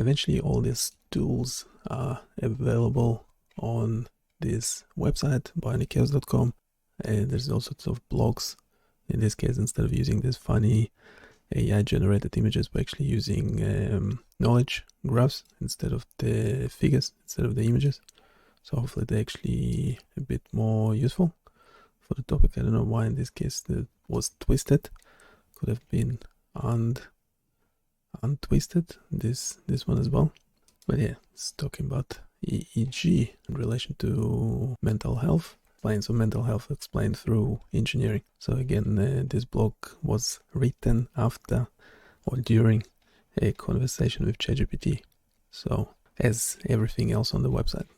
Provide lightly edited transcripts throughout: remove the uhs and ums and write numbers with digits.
Eventually all these tools are available on this website, bionichaos.com, and there's all sorts of blogs. In this case, instead of using these funny AI generated images, we're actually using knowledge graphs instead of the figures, instead of the images. So hopefully they're actually a bit more useful for the topic. I don't know why in this case that was twisted. Could have been untwisted, this one as well. But yeah, it's talking about EEG in relation to mental health. So mental health explained through engineering. So again, this blog was written after or during a conversation with ChatGPT. So as everything else on the website,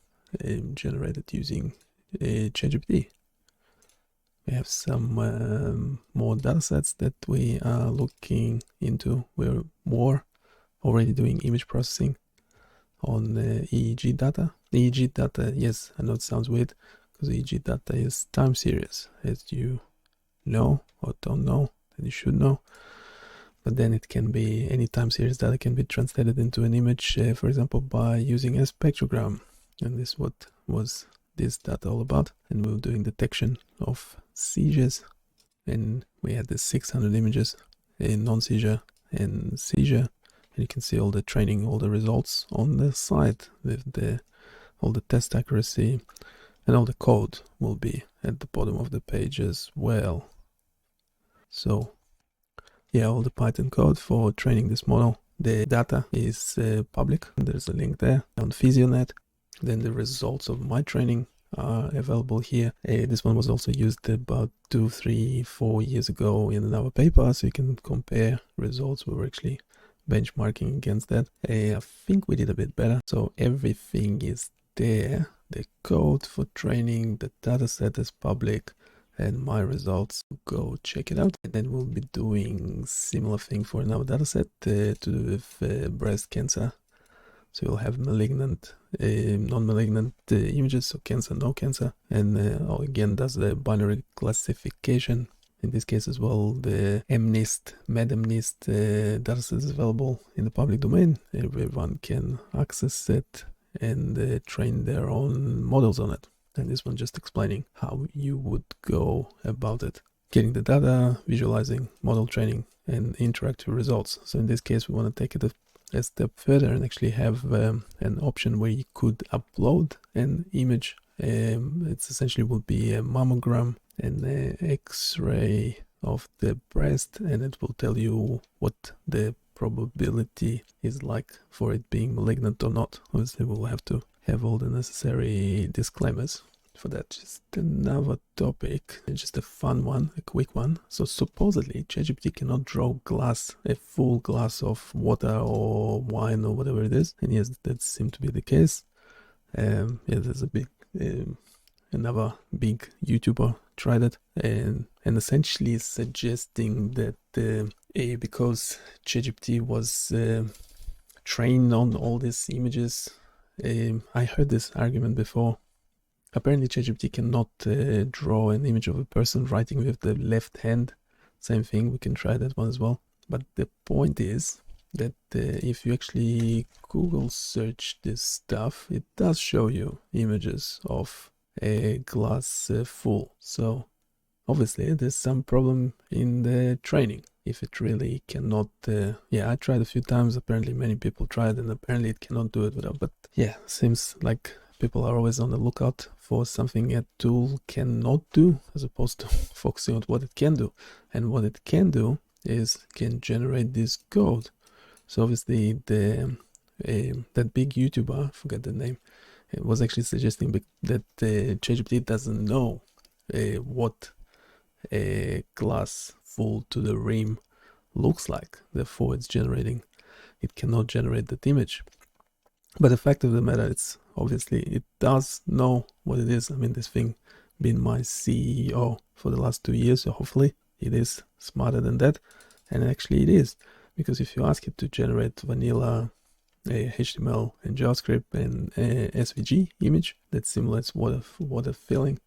generated using ChatGPT. We have some more datasets that we are looking into. We're more already doing image processing on EEG data. EEG data, yes, I know it sounds weird because EEG data is time series, as you know or don't know, that you should know. But then it can be any time series data can be translated into an image, for example, by using a spectrogram. And this is what was this data all about. And we were doing detection of seizures, and we had the 600 images in non-seizure and seizure, and you can see all the training, all the results on the site with all the test accuracy, and all the code will be at the bottom of the page as well. So yeah, all the Python code for training this model. The data is public, there's a link there on PhysioNet. Then the results of my training are available here. This one was also used about 2, 3, 4 years ago in another paper, so you can compare results. We were actually benchmarking against that. I think we did a bit better. So everything is there. The code for training, the dataset is public, and my results. Go check it out. And then we'll be doing similar thing for another dataset to do with breast cancer. So you'll have malignant, non-malignant images, so cancer, no cancer, and again does the binary classification. In this case as well, the MNIST, MedMNIST dataset is available in the public domain. Everyone can access it and train their own models on it. And this one just explaining how you would go about it. Getting the data, visualizing, model training, and interactive results. So in this case, we want to take it a step further and actually have an option where you could upload an image. It's essentially will be a mammogram and an X-ray of the breast, and it will tell you what the probability is like for it being malignant or not. Obviously, we'll have to have all the necessary disclaimers for that. Just another topic, just a fun one, a quick one. So supposedly ChatGPT cannot draw a full glass of water or wine or whatever it is, and yes, that seemed to be the case. Yeah, there's a big another big YouTuber tried it and essentially suggesting that because ChatGPT was trained on all these images. I heard this argument before. Apparently ChatGPT cannot draw an image of a person writing with the left hand. Same thing, we can try that one as well. But the point is that if you actually Google search this stuff, it does show you images of a glass full. So obviously there's some problem in the training. If it really cannot, yeah, I tried a few times. Apparently many people tried and apparently it cannot do it without, but yeah, seems like people are always on the lookout for something a tool cannot do, as opposed to focusing on what it can do. And what it can do is can generate this code. So obviously that big YouTuber, I forget the name, it was actually suggesting that ChatGPT doesn't know what a glass full to the rim looks like. Therefore, it cannot generate that image. But the fact of the matter, it's obviously it does know what it is. I mean, this thing been my CEO for the last 2 years, so hopefully it is smarter than that. And actually it is, because if you ask it to generate vanilla HTML and JavaScript and SVG image that simulates water filling,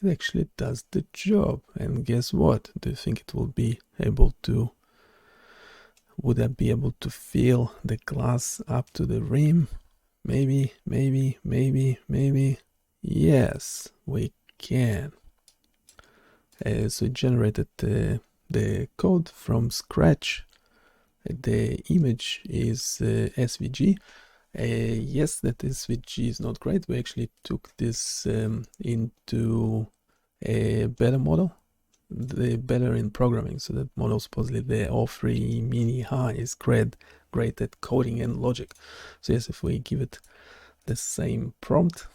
it actually does the job. And guess what? Do you think it will be able to would I be able to feel the glass up to the rim? Maybe. Yes, we can. So it generated the code from scratch. The image is SVG. Yes, that SVG is not great. We actually took this into a beta model, the better in programming. So that model supposedly the O3 mini high is great at coding and logic. So yes, if we give it the same prompt,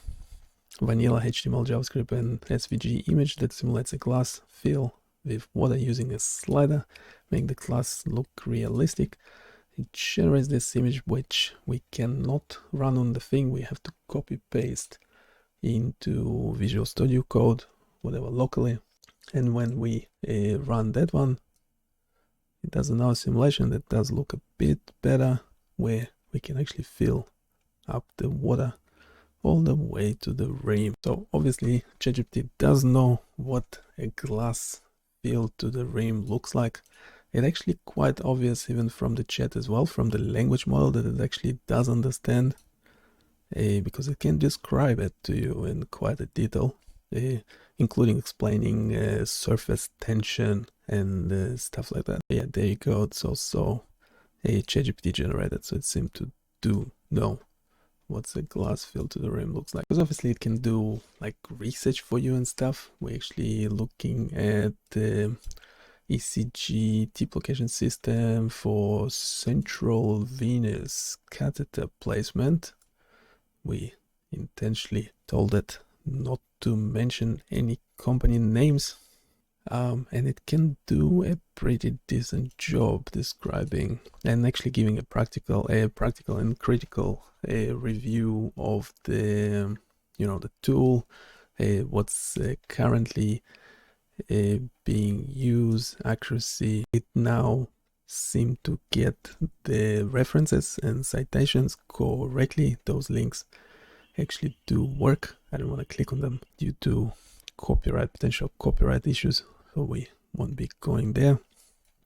vanilla HTML, JavaScript, and SVG image that simulates a glass fill with water using a slider, make the glass look realistic. It generates this image, which we cannot run on the thing. We have to copy paste into Visual Studio Code, whatever, locally. And when we run that one, it does another simulation that does look a bit better, where we can actually fill up the water all the way to the rim. So obviously ChatGPT does know what a glass fill to the rim looks like. It's actually quite obvious even from the chat as well, from the language model, that it actually does understand, because it can describe it to you in quite a detail, including explaining surface tension and stuff like that. Yeah, there you go. It's also a ChatGPT generated, so it seemed to do know what's a glass fill to the rim looks like. Because obviously it can do like research for you and stuff. We're actually looking at the ECG tip location system for central venous catheter placement. We intentionally told it not to mention any company names, and it can do a pretty decent job describing and actually giving a practical and critical review of the the tool, what's currently being used, accuracy. It now seemed to get the references and citations correctly. Those links actually do work. I don't want to click on them due to potential copyright issues, so we won't be going there.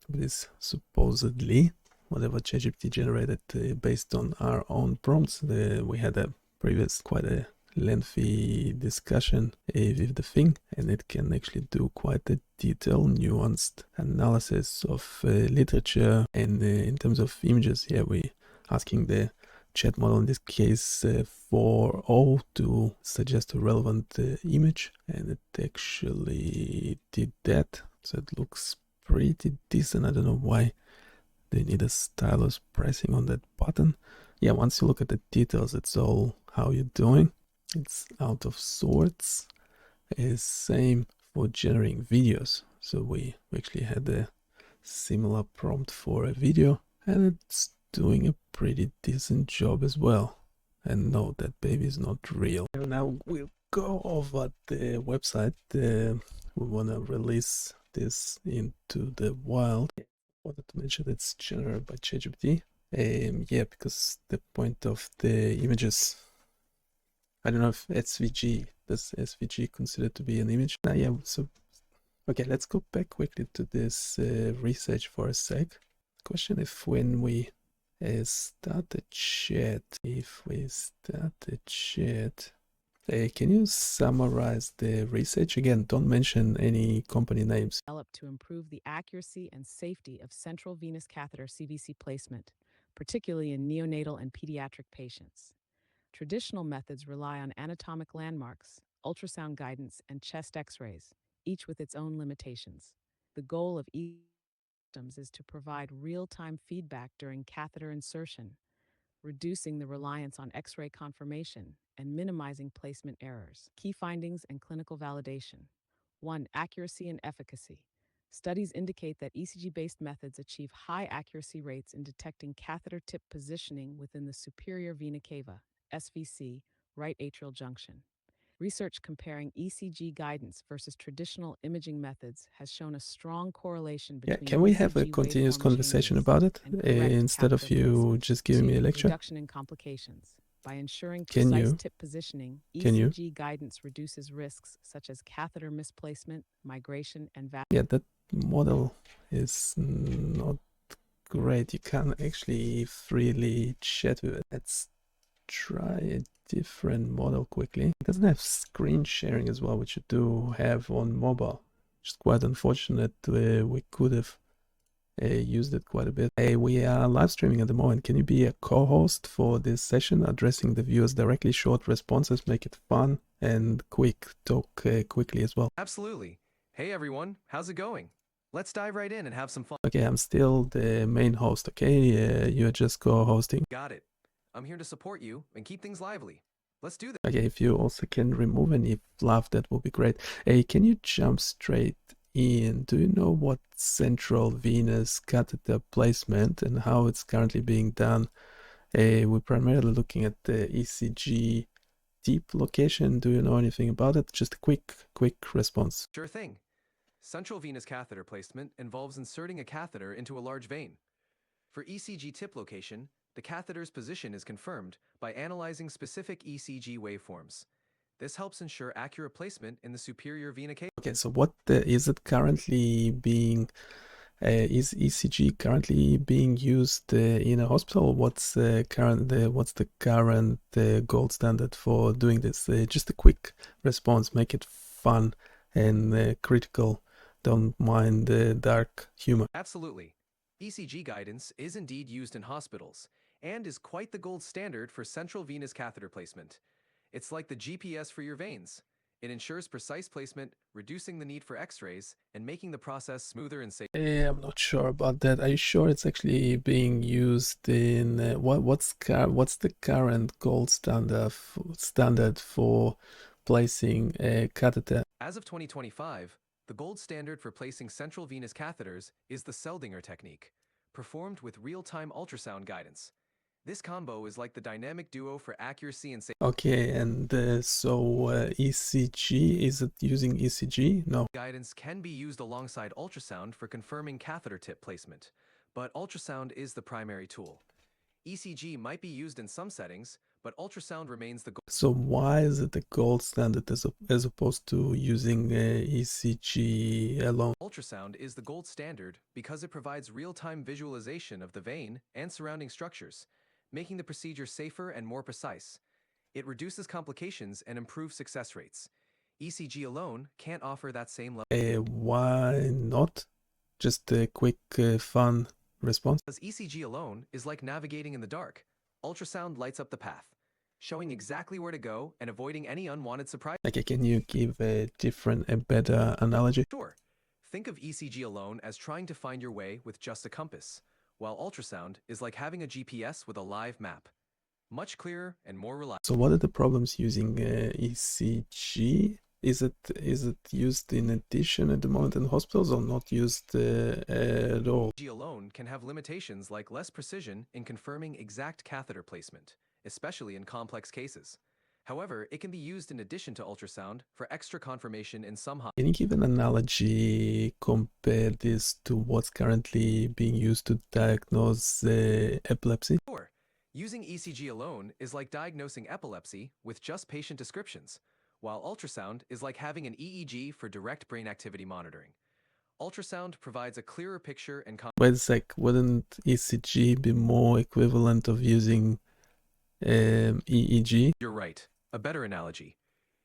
This supposedly whatever ChatGPT generated based on our own prompts. We had a previous quite a lengthy discussion with the thing, and it can actually do quite a detailed, nuanced analysis of literature. And in terms of images, here we asking the chat model, in this case 4.0, to suggest a relevant image, and it actually did that. So it looks pretty decent. I don't know why they need a stylus pressing on that button. Yeah, once you look at the details, it's all how you're doing. It's out of sorts. It's same for generating videos. So we actually had a similar prompt for a video, and it's doing a pretty decent job as well. And no, that baby is not real. Now we'll go over the website. We want to release this into the wild. I wanted to mention that it's generated by ChatGPT. Yeah, because the point of the images, I don't know if SVG, does SVG consider to be an image? Yeah, so okay, let's go back quickly to this research for a sec. Question: if when we start the chat, can you summarize the research again? Don't mention any company names. Developed to improve the accuracy and safety of central venous catheter CVC placement, particularly in neonatal and pediatric patients. Traditional methods rely on anatomic landmarks, ultrasound guidance, and chest x-rays, each with its own limitations. The goal of ECG systems is to provide real-time feedback during catheter insertion, reducing the reliance on x-ray confirmation and minimizing placement errors. Key findings and clinical validation. 1. Accuracy and efficacy. Studies indicate that ECG-based methods achieve high accuracy rates in detecting catheter tip positioning within the superior vena cava, SVC, right atrial junction. Research comparing ECG guidance versus traditional imaging methods has shown a strong correlation between can we have a ECG continuous waveform conversation changes about it and correct instead of catheter you placement. just giving me a 2. lecture? Reduction in complications. By ensuring Can precise you? tip positioning, Can you? ECG guidance reduces risks such as catheter misplacement, migration, and Yeah, that model is not great. You can actually freely chat with it. Let's try a different model quickly. It doesn't have screen sharing as well, which you do have on mobile. It's quite unfortunate. We could have used it quite a bit. We are live streaming at the moment. Can you be a co-host for this session, addressing the viewers directly? Short responses, make it fun and quick. Talk quickly as well. Absolutely. Hey everyone, how's it going? Let's dive right in and have some fun. Okay, I'm still the main host, okay? You're just co-hosting. Got it. I'm here to support you and keep things lively. Let's do this. Okay, if you also can remove any fluff, that would be great. Hey, can you jump straight in? Do you know what central venous catheter placement and how it's currently being done? We're primarily looking at the ECG deep location. Do you know anything about it? Just a quick response. Sure thing. Central venous catheter placement involves inserting a catheter into a large vein. For ECG tip location, the catheter's position is confirmed by analyzing specific ECG waveforms. This helps ensure accurate placement in the superior vena cava. Okay, so what is it currently being? Is ECG currently being used in a hospital? What's the current gold standard for doing this? Just a quick response. Make it fun and critical. Don't mind the dark humor. Absolutely. ECG guidance is indeed used in hospitals and is quite the gold standard for central venous catheter placement. It's like the GPS for your veins. It ensures precise placement, reducing the need for x-rays, and making the process smoother and safer. I'm not sure about that. Are you sure it's actually being used in what's the current gold standard for placing a catheter? As of 2025, the gold standard for placing central venous catheters is the Seldinger technique, performed with real-time ultrasound guidance. This combo is like the dynamic duo for accuracy and safety. Okay, and ECG, is it using ECG? No. Guidance can be used alongside ultrasound for confirming catheter tip placement, but ultrasound is the primary tool. ECG might be used in some settings, but ultrasound remains the gold. So why is it the gold standard as opposed to using ECG alone? Ultrasound is the gold standard because it provides real-time visualization of the vein and surrounding structures, making the procedure safer and more precise. It reduces complications and improves success rates. ECG alone can't offer that same level. Why not? Just a quick, fun response. Because ECG alone is like navigating in the dark. Ultrasound lights up the path, showing exactly where to go and avoiding any unwanted surprise. Okay, can you give a better analogy? Sure. Think of ECG alone as trying to find your way with just a compass, while ultrasound is like having a GPS with a live map. Much clearer and more reliable. So what are the problems using ECG? Is it used in addition at the moment in hospitals or not used at all? ECG alone can have limitations like less precision in confirming exact catheter placement, especially in complex cases. However, it can be used in addition to ultrasound for extra confirmation in some hospitals. Can you give an analogy, compare this to what's currently being used to diagnose epilepsy? Sure. Using ECG alone is like diagnosing epilepsy with just patient descriptions, while ultrasound is like having an EEG for direct brain activity monitoring. Ultrasound provides a clearer picture and Wait a sec, wouldn't ECG be more equivalent of using EEG? You're right. A better analogy.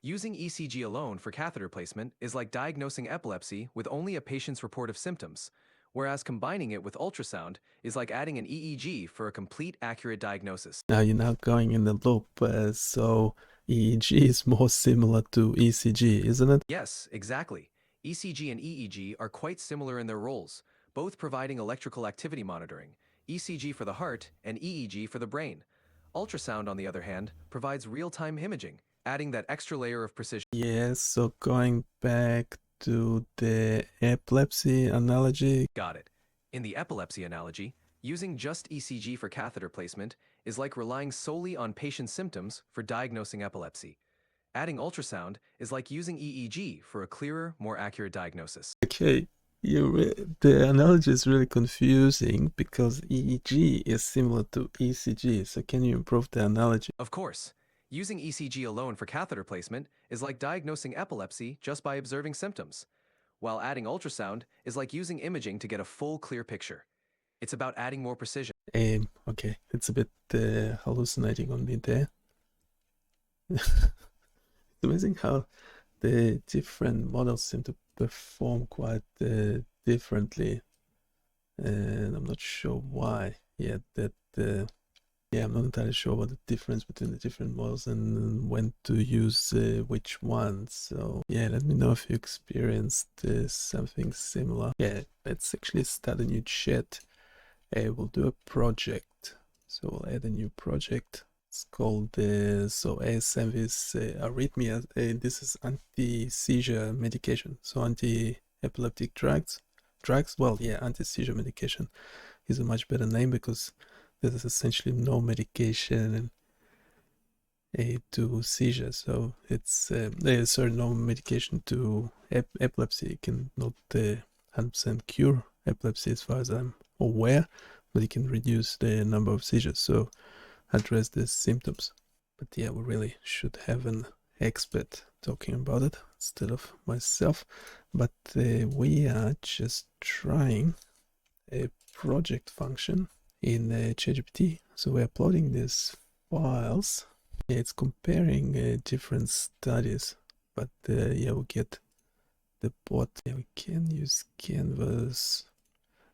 Using ECG alone for catheter placement is like diagnosing epilepsy with only a patient's report of symptoms, whereas combining it with ultrasound is like adding an EEG for a complete, accurate diagnosis. Now you're now going in the loop, so EEG is more similar to ECG, isn't it? Yes, exactly. ECG and EEG are quite similar in their roles, both providing electrical activity monitoring, ECG for the heart and EEG for the brain. Ultrasound, on the other hand, provides real-time imaging, adding that extra layer of precision. Yes, so going back to the epilepsy analogy. Got it. In the epilepsy analogy, using just ECG for catheter placement is like relying solely on patient symptoms for diagnosing epilepsy. Adding ultrasound is like using EEG for a clearer, more accurate diagnosis. Okay, the analogy is really confusing because EEG is similar to ECG, so can you improve the analogy? Of course. Using ECG alone for catheter placement is like diagnosing epilepsy just by observing symptoms, while adding ultrasound is like using imaging to get a full, clear picture. It's about adding more precision. Okay, it's a bit hallucinating on me there. It's amazing how the different models seem to perform quite differently, and I'm not sure why yet. Yeah, I'm not entirely sure what the difference between the different models and when to use which one. So yeah, let me know if you experienced something similar. Yeah, let's actually start a new chat. We'll do a project. So we'll add a new project. It's called so ASM is arrhythmia. This is anti-seizure medication. So anti-epileptic drugs. Well, yeah, anti-seizure medication is a much better name because there is essentially no medication to seizure. So it's no medication to epilepsy. It can not 100% cure epilepsy as far as I'm aware, but it can reduce the number of seizures, so address the symptoms. But yeah, we really should have an expert talking about it instead of myself. But we are just trying a project function in ChatGPT. So we're uploading these files. Yeah, it's comparing different studies, but yeah, we get the bot. Yeah, we can use Canvas.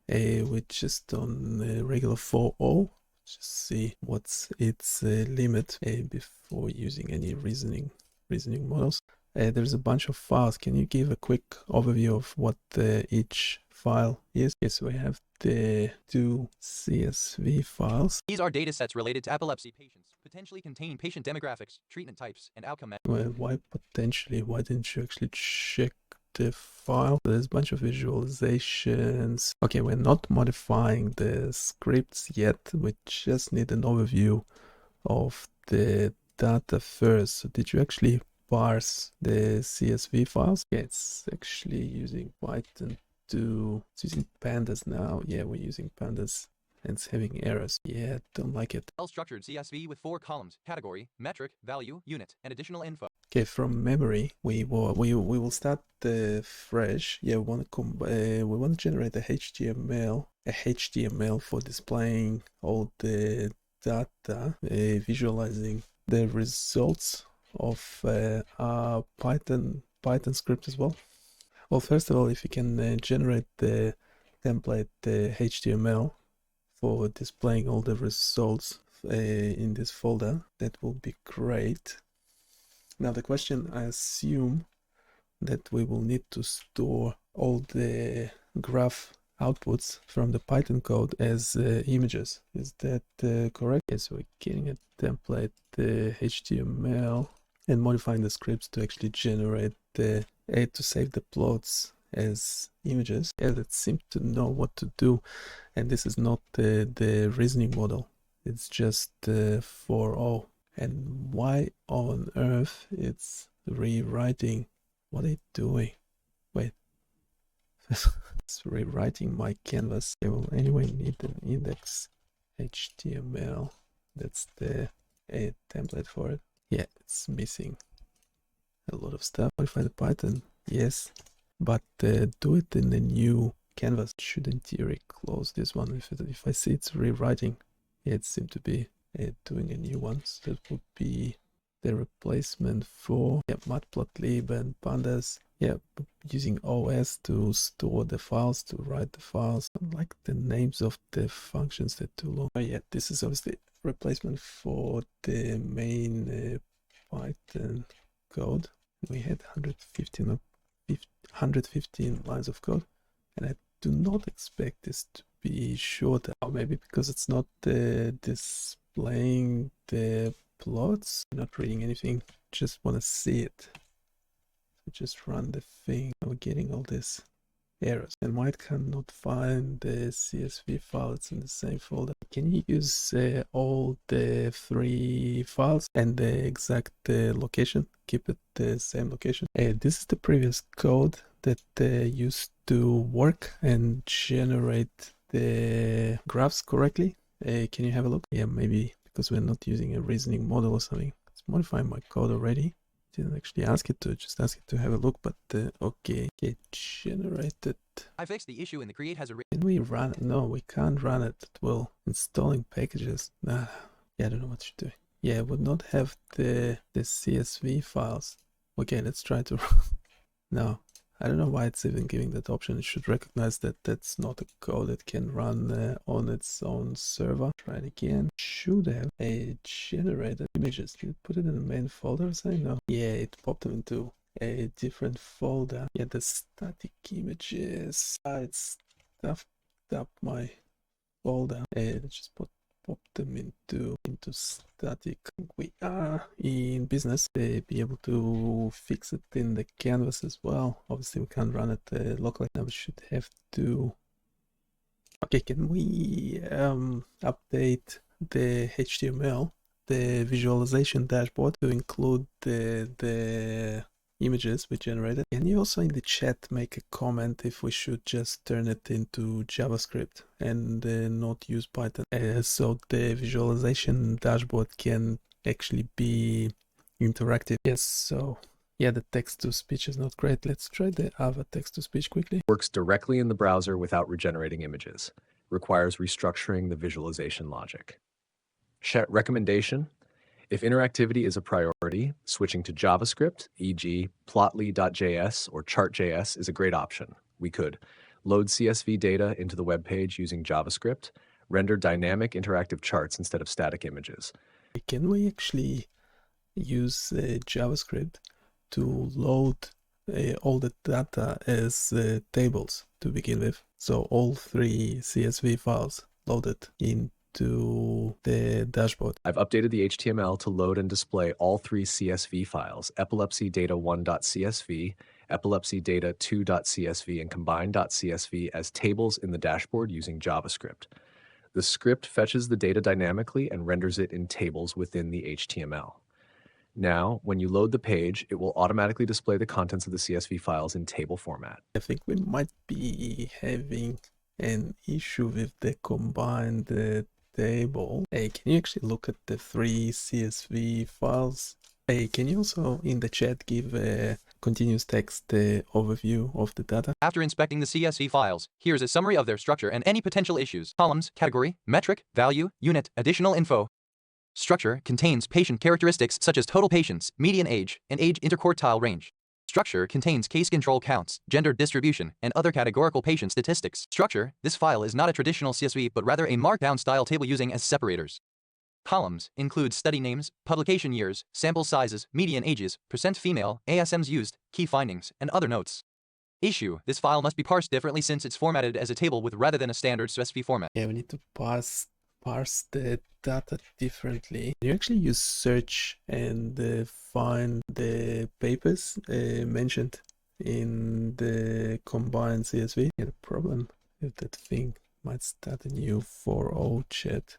We're just on regular 4.0. Just see what's its limit before using any reasoning models. There's a bunch of files. Can you give a quick overview of what each file is? Yes, we have the two CSV files. These are datasets related to epilepsy patients, potentially contain patient demographics, treatment types, and outcome measures. Well, why potentially? Why didn't you actually check the file? There's a bunch of visualizations. Okay, we're not modifying the scripts yet. We just need an overview of the data first. So did you actually parse the CSV files? Yeah, it's actually using Python it's using pandas now. Yeah, we're using pandas and it's having errors. Yeah, don't like it. Well-structured CSV with 4 columns: category, metric, value, unit, and additional info. Okay, from memory, we will start fresh. Yeah, we want to generate a HTML for displaying all the data, visualizing the results of our Python script as well. Well, first of all, if you can generate the template HTML for displaying all the results in this folder, that will be great. Now the question, I assume that we will need to store all the graph outputs from the Python code as images. Is that correct? Yes, we're getting a template HTML and modifying the scripts to actually generate to save the plots as images. Yeah, that seems to know what to do, and this is not the reasoning model. It's just 4.0. And why on earth it's rewriting? What are you doing? Wait. It's rewriting my canvas. I will anyway need an index HTML. That's the template for it. Yeah, it's missing a lot of stuff. Modify the Python, yes, but do it in a new canvas. Should in theory close this one. If I see it's rewriting, yeah, it seemed to be doing a new one. So that would be the replacement for matplotlib and pandas. Yeah, using OS to store the files, to write the files. I like the names of the functions, they're too long. Oh yeah, this is obviously replacement for the main Python code. We had 115 lines of code, and I do not expect this to be shorter. Or maybe because it's not displaying the plots, not reading anything, just want to see it. So just run the thing. We're getting all these errors. And why it cannot find the CSV file? It's in the same folder. Can you use all the 3 files and the exact location? Keep it the same location. This is the previous code that used to work and generate the graphs correctly. Can you have a look? Yeah, maybe because we're not using a reasoning model or something. It's modifying my code already. didn't actually ask it to, just ask it to have a look, but okay, generated. I fixed the issue in the create has a Can we run it? No, we can't run it. Well, installing packages. Nah, yeah, I don't know what you're doing. Yeah, it would not have the CSV files. Okay, let's try to no, I don't know why it's even giving that option. It should recognize that that's not a code that can run on its own server. Try it again. Should have a generated images. Did it put it in the main folder or something? No. Yeah, it popped them into a different folder. Yeah, the static images. It's stuffed up my folder. Let's just pop them into static. We are in business to be able to fix it in the canvas as well. Obviously we can't run it locally. Now we should have to. Okay, can we update the HTML, the visualization dashboard, to include the images we generated? Can you also in the chat make a comment if we should just turn it into JavaScript and not use Python, so the visualization dashboard can actually be interactive? Yes, so yeah, the text-to-speech is not great. Let's try the Ava text-to-speech quickly. Works directly in the browser without regenerating images. Requires restructuring the visualization logic. Recommendation: if interactivity is a priority, switching to JavaScript, e.g. plotly.js or chart.js is a great option. We could load CSV data into the web page using JavaScript, render dynamic interactive charts instead of static images. Can we actually use JavaScript to load all the data as tables to begin with? So all 3 CSV files loaded into the dashboard. I've updated the HTML to load and display all 3 CSV files, epilepsy data1.csv, epilepsy data2.csv, and combined.csv as tables in the dashboard using JavaScript. The script fetches the data dynamically and renders it in tables within the HTML. Now, when you load the page, it will automatically display the contents of the CSV files in table format. I think we might be having an issue with the combined table. Hey, can you actually look at the 3 CSV files? Hey, can you also in the chat give a continuous text overview of the data? After inspecting the CSV files, here's a summary of their structure and any potential issues. Columns, category, metric, value, unit, additional info. Structure contains patient characteristics such as total patients, median age, and age interquartile range. Structure contains case control counts, gender distribution, and other categorical patient statistics. Structure: this file is not a traditional CSV but rather a markdown style table using as separators. Columns include study names, publication years, sample sizes, median ages, percent female, ASMs used, key findings, and other notes. Issue: this file must be parsed differently since it's formatted as a table with rather than a standard CSV format. Yeah, we need to parse the data differently. You actually use search and find the papers mentioned in the combined CSV. Yeah, the problem with that thing might start a new 4.0 chat.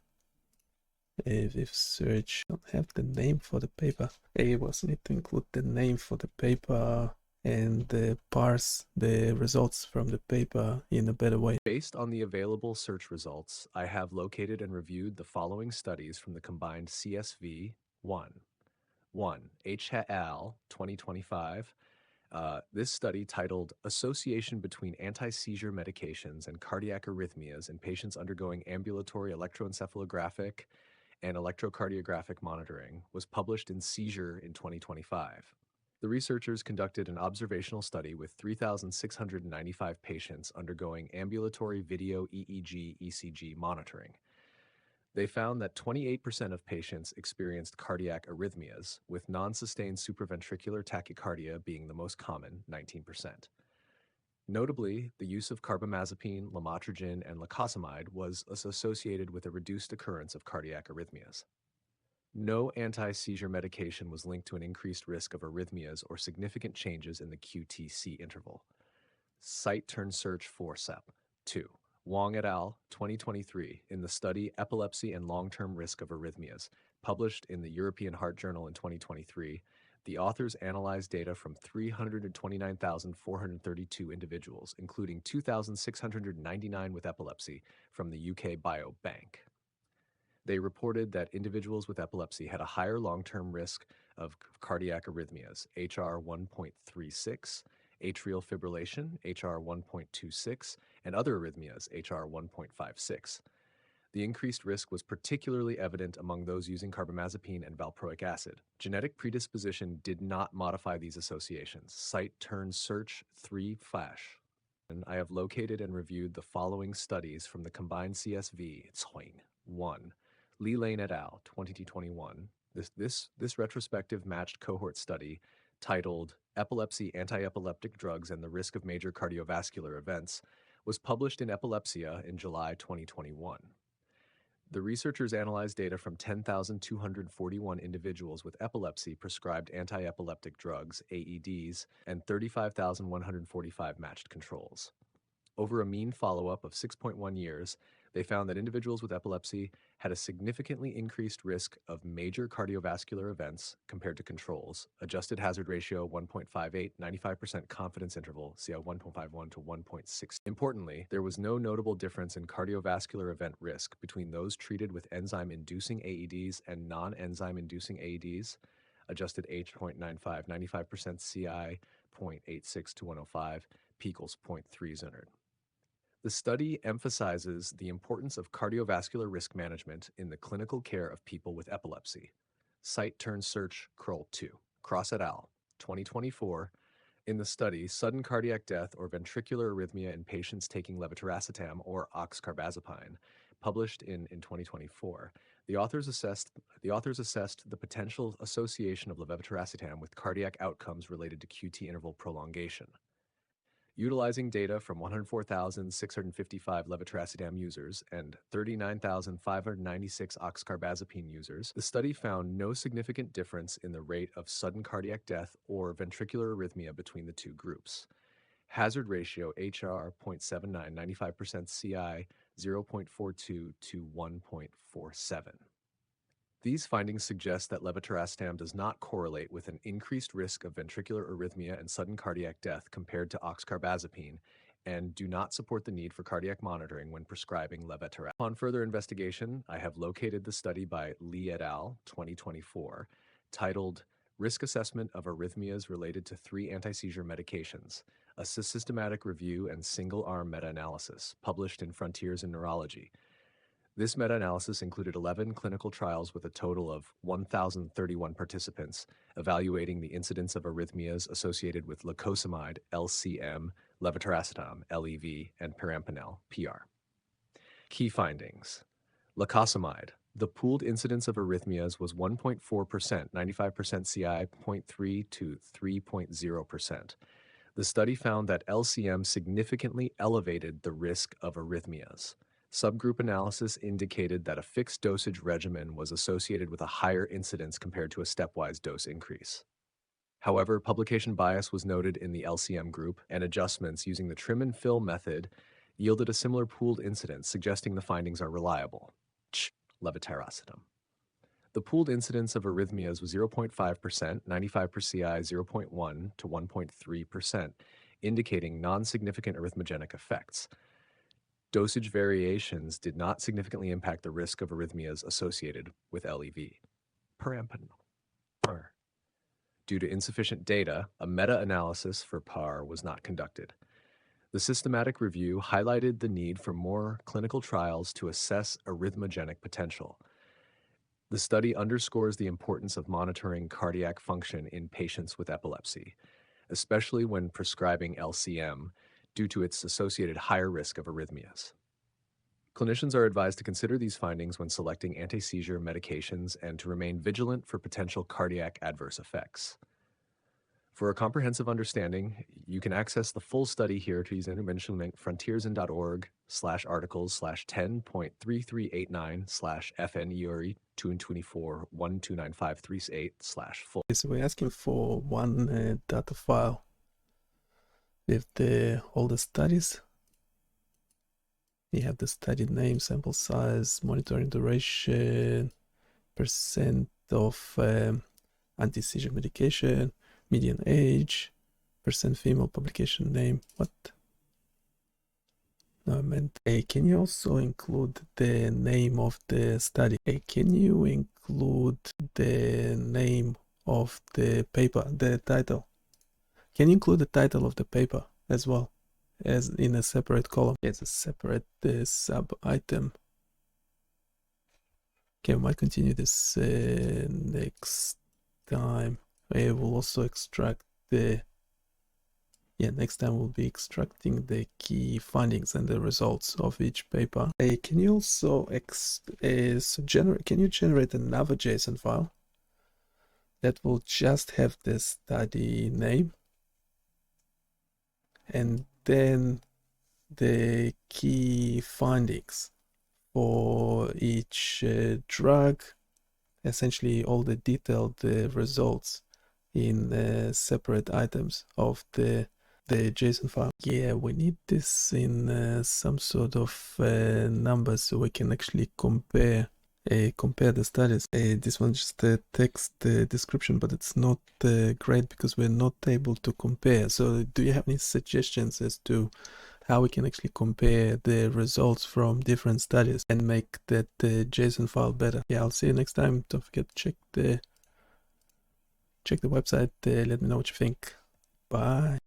If search don't have the name for the paper, it was need to include the name for the paper and parse the results from the paper in a better way. Based on the available search results, I have located and reviewed the following studies from the combined CSV 1. H. al. 2025. This study titled Association Between Anti-Seizure Medications and Cardiac Arrhythmias in Patients Undergoing Ambulatory Electroencephalographic and Electrocardiographic Monitoring was published in Seizure in 2025. The researchers conducted an observational study with 3,695 patients undergoing ambulatory video EEG ECG monitoring. They found that 28% of patients experienced cardiac arrhythmias, with non-sustained supraventricular tachycardia being the most common, 19%. Notably, the use of carbamazepine, lamotrigine, and lacosamide was associated with a reduced occurrence of cardiac arrhythmias. No anti-seizure medication was linked to an increased risk of arrhythmias or significant changes in the QTc interval. Cite-turn-search for SEP. 2. Wong et al. 2023 in the study Epilepsy and Long-Term Risk of Arrhythmias, published in the European Heart Journal in 2023, the authors analyzed data from 329,432 individuals, including 2,699 with epilepsy, from the UK Biobank. They reported that individuals with epilepsy had a higher long-term risk of cardiac arrhythmias, HR 1.36, atrial fibrillation, HR 1.26, and other arrhythmias, HR 1.56. The increased risk was particularly evident among those using carbamazepine and valproic acid. Genetic predisposition did not modify these associations. Cite-turn-search 3 flash. I have located and reviewed the following studies from the combined CSV 1. Lee Lane et al. 2021. This retrospective matched cohort study, titled Epilepsy, Anti-Epileptic Drugs and the Risk of Major Cardiovascular Events, was published in Epilepsia in July 2021. The researchers analyzed data from 10,241 individuals with epilepsy prescribed anti-epileptic drugs, AEDs, and 35,145 matched controls. Over a mean follow-up of 6.1 years, they found that individuals with epilepsy had a significantly increased risk of major cardiovascular events compared to controls. Adjusted hazard ratio 1.58, 95% confidence interval, CI 1.51 to 1.6. Importantly, there was no notable difference in cardiovascular event risk between those treated with enzyme-inducing AEDs and non-enzyme-inducing AEDs. Adjusted H.95, 95% CI 0.86 to 105, p equals 0.30. The study emphasizes the importance of cardiovascular risk management in the clinical care of people with epilepsy. Cite-turn-search Kroll 2. Cross et al. 2024. In the study, sudden cardiac death or ventricular arrhythmia in patients taking levetiracetam or oxcarbazepine, published in 2024. The authors assessed the potential association of levetiracetam with cardiac outcomes related to QT interval prolongation. Utilizing data from 104,655 levetiracetam users and 39,596 oxcarbazepine users, the study found no significant difference in the rate of sudden cardiac death or ventricular arrhythmia between the two groups. Hazard ratio HR 0.79, 95% CI 0.42 to 1.47. These findings suggest that levetiracetam does not correlate with an increased risk of ventricular arrhythmia and sudden cardiac death compared to oxcarbazepine and do not support the need for cardiac monitoring when prescribing levetiracetam. Upon further investigation, I have located the study by Lee et al. 2024, titled Risk Assessment of Arrhythmias Related to 3 Anti-Seizure Medications, a systematic review and single-arm meta-analysis, published in Frontiers in Neurology. This meta-analysis included 11 clinical trials with a total of 1,031 participants, evaluating the incidence of arrhythmias associated with lacosamide, LCM, levetiracetam, LEV, and perampanel, PR. Key findings. Lacosamide. The pooled incidence of arrhythmias was 1.4%, 95% CI, 0.3 to 3.0%. The study found that LCM significantly elevated the risk of arrhythmias. Subgroup analysis indicated that a fixed dosage regimen was associated with a higher incidence compared to a stepwise dose increase. However, publication bias was noted in the LCM group, and adjustments using the trim and fill method yielded a similar pooled incidence, suggesting the findings are reliable. Levetiracetam. The pooled incidence of arrhythmias was 0.5%, 95 per CI 0.1 to 1.3%, indicating non-significant arrhythmogenic effects. Dosage variations did not significantly impact the risk of arrhythmias associated with LEV. Perampanel. Due to insufficient data, a meta-analysis for PAR was not conducted. The systematic review highlighted the need for more clinical trials to assess arrhythmogenic potential. The study underscores the importance of monitoring cardiac function in patients with epilepsy, especially when prescribing LCM, due to its associated higher risk of arrhythmias. Clinicians are advised to consider these findings when selecting anti-seizure medications and to remain vigilant for potential cardiac adverse effects. For a comprehensive understanding, you can access the full study here to use intervention link frontiersin.org/articles/10.3389/FNEURI 224-129538/full. So we're asking for one data file with all the studies. You have the study name, sample size, monitoring duration, percent of anti-seizure medication, median age, percent female, publication name. What? No, I meant, can you also include the name of the study? Can you include the name of the paper, the title. Can you include the title of the paper as well as in a separate column? It's a separate sub item. Okay, we might continue this next time. We will also extract the next time we'll be extracting the key findings and the results of each paper. Can you also generate another JSON file that will just have the study name and then the key findings for each drug, essentially all the detailed results in separate items of the JSON file. Yeah, we need this in some sort of numbers so we can actually compare the studies. This one's just a text description, but it's not great because we're not able to compare. So do you have any suggestions as to how we can actually compare the results from different studies and make that JSON file better? Yeah, I'll see you next time. Don't forget to check the website. Let me know what you think. Bye.